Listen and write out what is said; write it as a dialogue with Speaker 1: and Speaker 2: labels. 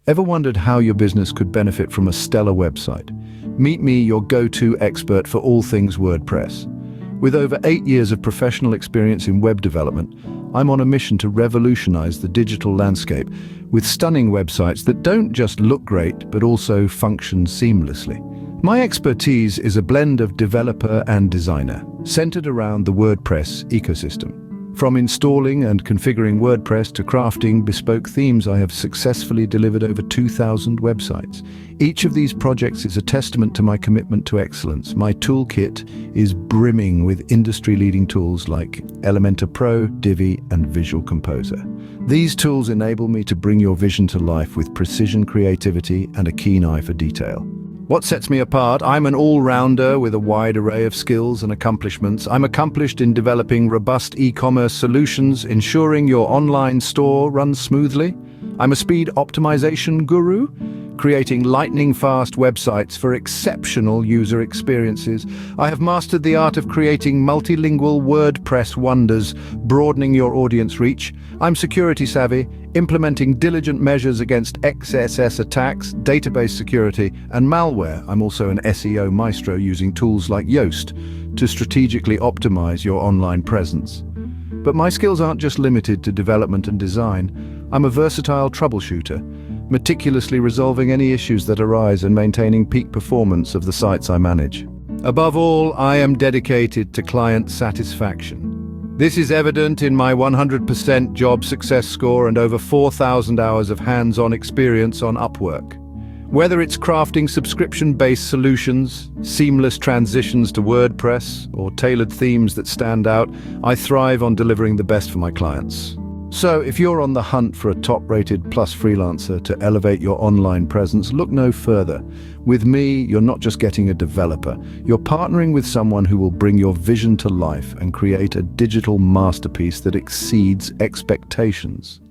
Speaker 1: Ever wondered how your business could benefit from a stellar website? Meet me, your go-to expert for all things WordPress. With over 8 years of professional experience in web development, I'm on a mission to revolutionize the digital landscape with stunning websites that don't just look great, but also function seamlessly. My expertise is a blend of developer and designer, centered around the WordPress ecosystem. From installing and configuring WordPress to crafting bespoke themes, I have successfully delivered over 2,000 websites. Each of these projects is a testament to my commitment to excellence. My toolkit is brimming with industry-leading tools like Elementor Pro, Divi, and Visual Composer. These tools enable me to bring your vision to life with precision, creativity, and a keen eye for detail. What sets me apart? I'm an all-rounder with a wide array of skills and accomplishments. I'm accomplished in developing robust e-commerce solutions, ensuring your online store runs smoothly. I'm a speed optimization guru, creating lightning-fast websites for exceptional user experiences. I have mastered the art of creating multilingual WordPress wonders, broadening your audience reach. I'm security-savvy, implementing diligent measures against XSS attacks, database security, and malware. I'm also an SEO Maestro, using tools like YOAST to strategically optimize your online presence. But my skills aren't just limited to development and design. I'm a versatile troubleshooter, meticulously resolving any issues that arise and maintaining peak performance of the sites I manage. Above all, I am dedicated to client satisfaction. This is evident in my 100% job success score and over 4,000 hours of hands-on experience on Upwork. Whether it's crafting subscription-based solutions, seamless transitions to WordPress, or tailored themes that stand out, I thrive on delivering the best for my clients. So, if you're on the hunt for a top-rated plus freelancer to elevate your online presence, look no further. With me, you're not just getting a developer, you're partnering with someone who will bring your vision to life and create a digital masterpiece that exceeds expectations.